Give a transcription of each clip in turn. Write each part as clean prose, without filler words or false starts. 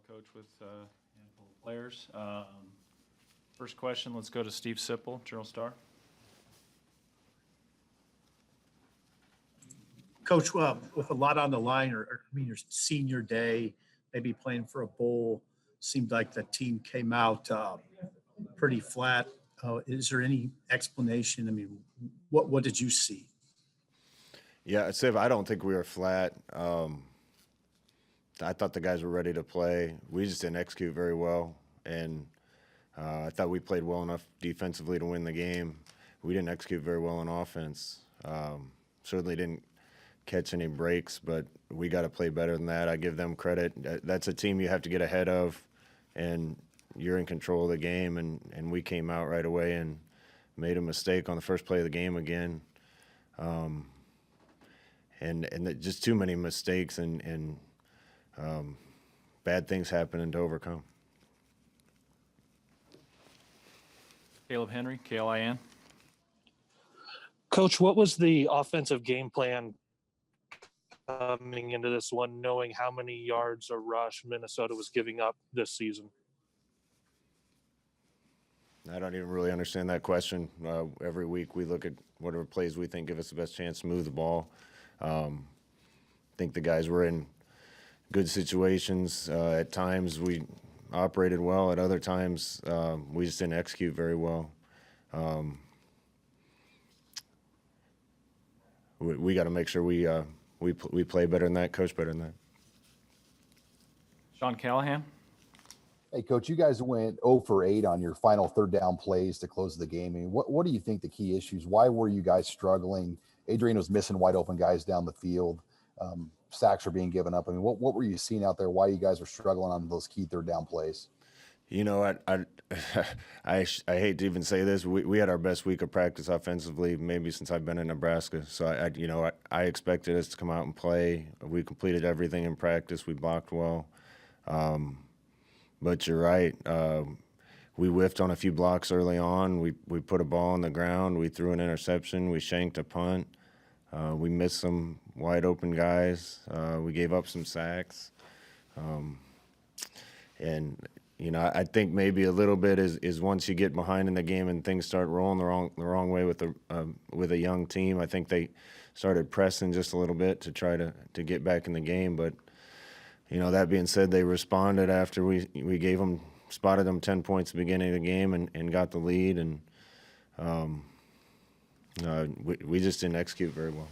well, Coach, with handful of players. First question, let's go to Steve Sipple, Journal-Star. Coach, with a lot on the line, your senior day, maybe playing for a bowl, seemed like the team came out pretty flat. Is there any explanation? I mean, what did you see? Yeah, Siv, I don't think we were flat. I thought the guys were ready to play. We just didn't execute very well, and I thought we played well enough defensively to win the game. We didn't execute very well on offense. Certainly didn't catch any breaks, but we got to play better than that. I give them credit. That's a team you have to get ahead of, and you're in control of the game, and we came out right away and made a mistake on the first play of the game again. And just too many mistakes and bad things happening to overcome. Caleb Henry, KLIN. Coach, what was the offensive game plan coming into this one, knowing how many yards a rush Minnesota was giving up this season? I don't even really understand that question. Every week we look at whatever plays we think give us the best chance to move the ball. I think the guys were in good situations. At times we operated well. At other times we just didn't execute very well. We got to make sure we play better than that, coach better than that. Sean Callahan. Hey, Coach, you guys went 0 for 8 on your final third down plays to close the game. I mean, what do you think the key issues? Why were you guys struggling? Adrian was missing wide open guys down the field. Sacks are being given up. I mean, what were you seeing out there? Why you guys were struggling on those key third down plays? You know, I hate to even say this. We had our best week of practice offensively maybe since I've been in Nebraska. So I expected us to come out and play. We completed everything in practice. We blocked well. But you're right. We whiffed on a few blocks early on. We put a ball on the ground. We threw an interception. We shanked a punt. We missed some wide open guys. We gave up some sacks. And I think maybe a little bit is once you get behind in the game and things start rolling the wrong way with a young team. I think they started pressing just a little bit to try to get back in the game. But that being said, they responded after we spotted them 10 points at the beginning of the game and got the lead, and we just didn't execute very well.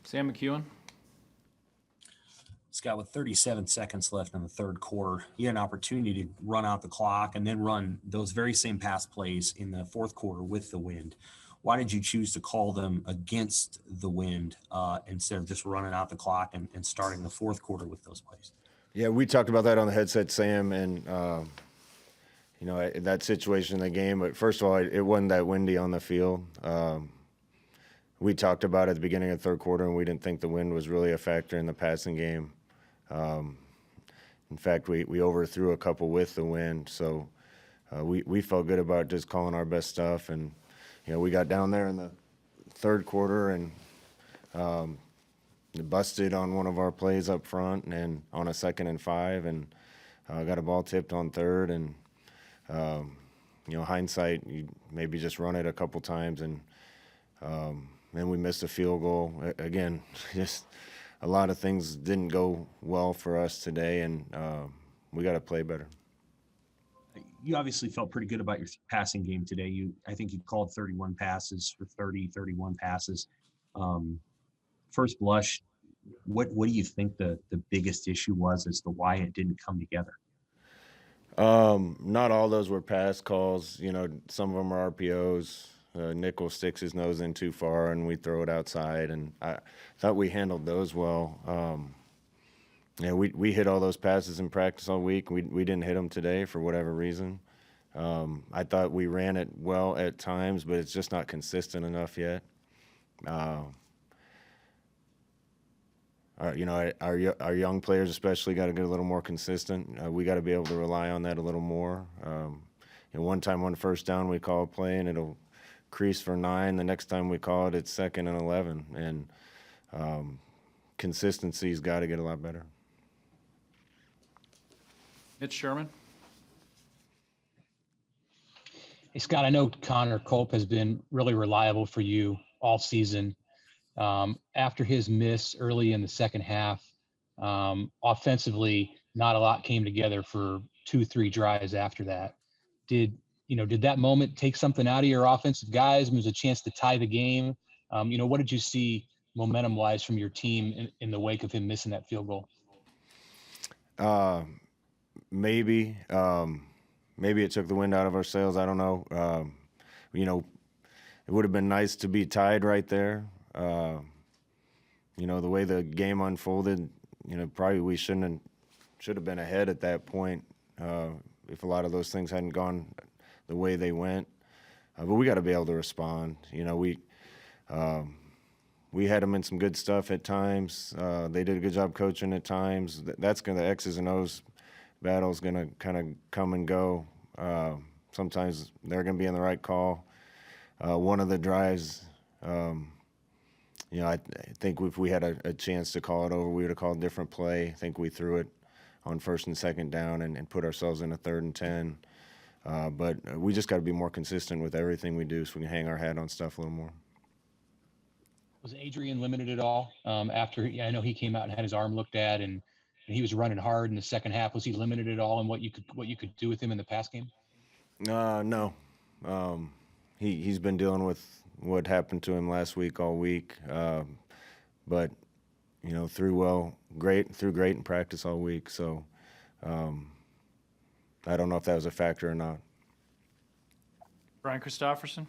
Sam McEwen. Scott, with 37 seconds left in the third quarter, you had an opportunity to run out the clock and then run those very same pass plays in the fourth quarter with the wind. Why did you choose to call them against the wind instead of just running out the clock and starting the fourth quarter with those plays? Yeah, we talked about that on the headset, Sam, and that situation in the game. But first of all, it wasn't that windy on the field. We talked about it at the beginning of the third quarter, and we didn't think the wind was really a factor in the passing game. In fact, we overthrew a couple with the wind, so we felt good about just calling our best stuff. And we got down there in the third quarter and busted on one of our plays up front and on a 2nd and 5, and got a ball tipped on third. And hindsight, you maybe just run it a couple times, and then we missed a field goal. Again, just a lot of things didn't go well for us today, and we got to play better. You obviously felt pretty good about your passing game today. I think you called 31 passes for 31 passes. First blush, what do you think the biggest issue was as to why it didn't come together? Not all those were pass calls. Some of them are RPOs. Nickel sticks his nose in too far, and we throw it outside. And I thought we handled those well. We hit all those passes in practice all week. We didn't hit them today for whatever reason. I thought we ran it well at times, but it's just not consistent enough yet. Our young players especially got to get a little more consistent. We got to be able to rely on that a little more. One time on first down we call a play and it'll crease for 9. The next time we call it, it's 2nd and 11. And consistency's got to get a lot better. Mitch Sherman? Hey, Scott, I know Connor Culp has been really reliable for you all season. After his miss early in the second half, offensively, not a lot came together for 2-3 drives after that. Did that moment take something out of your offensive guys? It was a chance to tie the game. What did you see momentum-wise from your team in the wake of him missing that field goal? Maybe. Maybe it took the wind out of our sails. I don't know. It would have been nice to be tied right there. The way the game unfolded, probably we should have been ahead at that point if a lot of those things hadn't gone the way they went. But we got to be able to respond. We had them in some good stuff at times. They did a good job coaching at times. That's the X's and O's battle is going to kind of come and go. Sometimes they're going to be in the right call. One of the drives, I think if we had a chance to call it over, we would have called a different play. I think we threw it on first and second down and put ourselves in a 3rd and 10. But we just got to be more consistent with everything we do so we can hang our hat on stuff a little more. Was Adrian limited at all after? I know he came out and had his arm looked at, and he was running hard in the second half. Was he limited at all in what you could do with him in the pass game? No. He's been dealing with what happened to him last week all week, but threw great in practice all week. So I don't know if that was a factor or not. Brian Christopherson?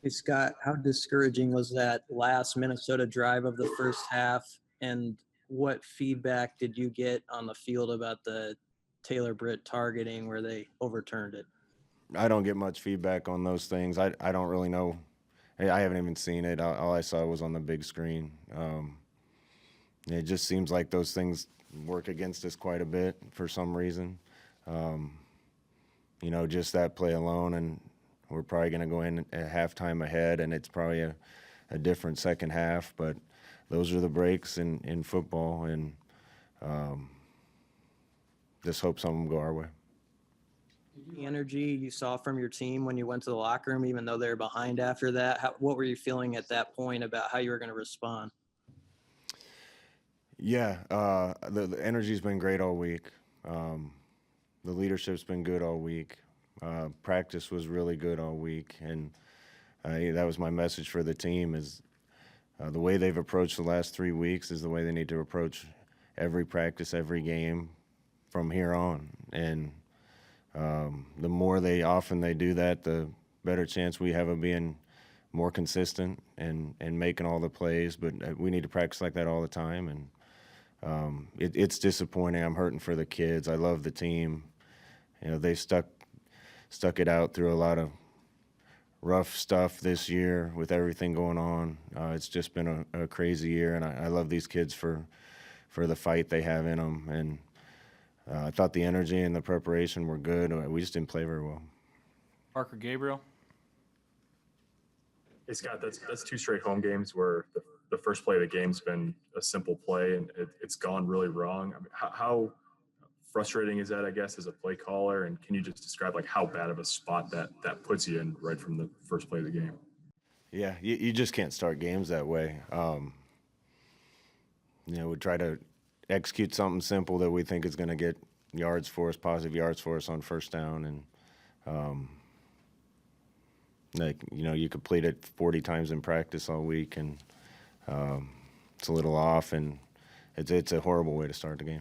Hey, Scott, how discouraging was that last Minnesota drive of the first half? And what feedback did you get on the field about the Taylor Britt targeting where they overturned it? I don't get much feedback on those things. I don't really know. I haven't even seen it. All I saw was on the big screen. It just seems like those things work against us quite a bit for some reason. Just that play alone, and we're probably going to go in at halftime ahead, and it's probably a different second half. But those are the breaks in football, and just hope some of them go our way. The energy you saw from your team when you went to the locker room, even though they were behind after that, what were you feeling at that point about how you were going to respond? Yeah, the energy's been great all week. The leadership's been good all week. Practice was really good all week, and that was my message for the team is the way they've approached the last 3 weeks is the way they need to approach every practice, every game from here on. And the more often they do that, the better chance we have of being more consistent and making all the plays. But we need to practice like that all the time, and it's disappointing. I'm hurting for the kids. I love the team. They stuck it out through a lot of rough stuff this year with everything going on. It's just been a crazy year, and I love these kids for the fight they have in them. And I thought the energy and the preparation were good. We just didn't play very well. Parker Gabriel? Hey, Scott, that's 2 straight home games where the first play of the game's been a simple play, and it's gone really wrong. I mean, how frustrating is that, I guess, as a play caller? And can you just describe how bad of a spot that puts you in right from the first play of the game? Yeah, you just can't start games that way. We try to execute something simple that we think is going to get yards for us, positive yards for us on first down, and you complete it 40 times in practice all week, and it's a little off, and it's a horrible way to start the game.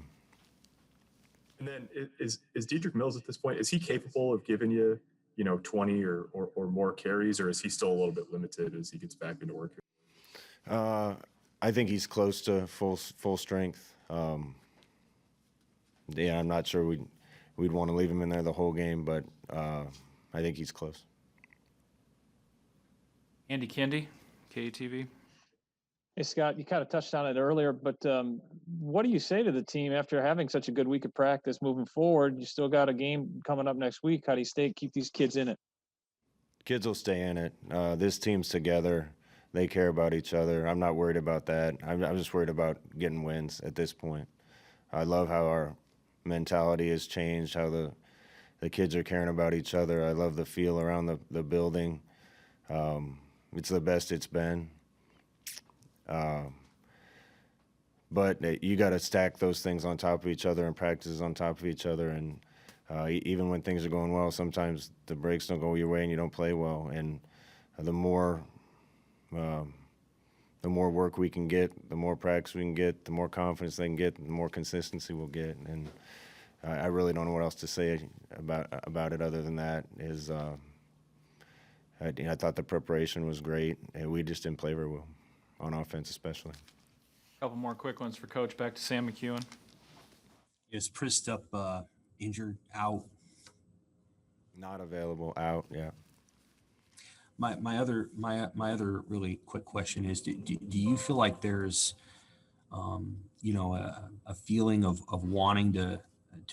And then is Dedrick Mills at this point, is he capable of giving you 20 or more carries, or is he still a little bit limited as he gets back into work? I think he's close to full strength. Yeah, I'm not sure we'd want to leave him in there the whole game, but I think he's close. Andy Kendi, KATV? Hey, Scott, you kind of touched on it earlier, but what do you say to the team after having such a good week of practice moving forward? You still got a game coming up next week. How do you keep these kids in it? Kids will stay in it. This team's together. They care about each other. I'm not worried about that. I'm just worried about getting wins at this point. I love how mentality has changed, how the kids are caring about each other. I love the feel around the building. It's the best it's been. But you got to stack those things on top of each other and practices on top of each other. And even when things are going well, sometimes the breaks don't go your way and you don't play well. And the more work we can get, the more practice we can get, the more confidence they can get, the more consistency we'll get. And I really don't know what else to say about it other than that. I thought the preparation was great, and we just didn't play very well on offense, especially. Couple more quick ones for Coach. Back to Sam McEwen. Is Pristup injured, out? Not available, out, yeah. My other really quick question is: Do you feel like there's, a feeling of wanting to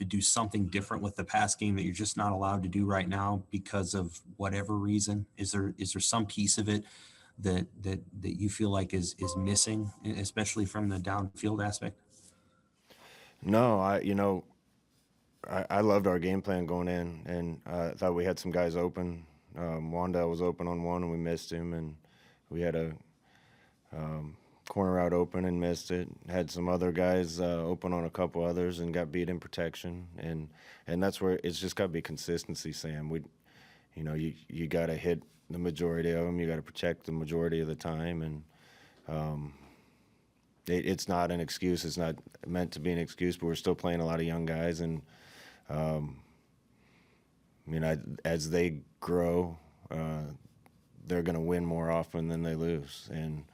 do something different with the pass game that you're just not allowed to do right now because of whatever reason? Is there some piece of it that you feel like is missing, especially from the downfield aspect? No, I loved our game plan going in, and I thought we had some guys open. Wandell was open on one, and we missed him, and we had a corner route open and missed it. Had some other guys open on a couple others and got beat in protection, and that's where it's just got to be consistency, Sam. You got to hit the majority of them. You got to protect the majority of the time, and it's not an excuse. It's not meant to be an excuse, but we're still playing a lot of young guys, and as they grow, they're going to win more often than they lose, and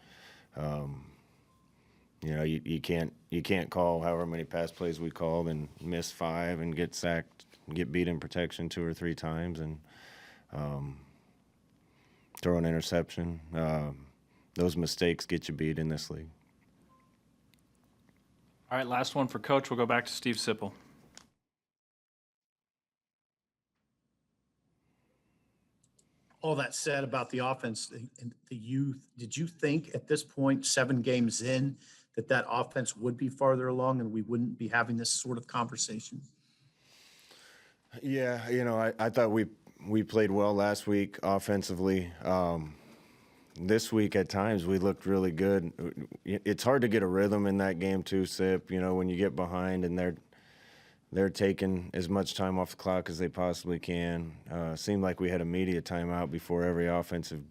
you can't call however many pass plays we called and miss 5 and get sacked, get beat in protection 2 or 3 times, and throw an interception. Those mistakes get you beat in this league. All right, last one for Coach. We'll go back to Steve Sipple. All that said about the offense and the youth, did you think at this point, 7 games in, that offense would be farther along and we wouldn't be having this sort of conversation? Yeah, I thought we played well last week offensively. This week at times we looked really good. It's hard to get a rhythm in that game too, Sip. When you get behind and they're taking as much time off the clock as they possibly can. Seemed like we had a media timeout before every offensive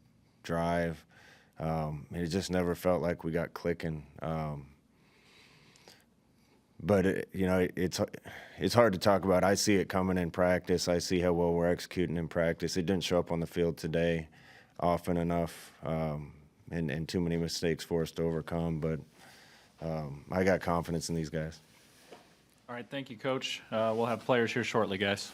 drive. It just never felt like we got clicking. But it's hard to talk about. I see it coming in practice. I see how well we're executing in practice. It didn't show up on the field today often enough, and too many mistakes for us to overcome. But I got confidence in these guys. All right, thank you, Coach. We'll have players here shortly, guys.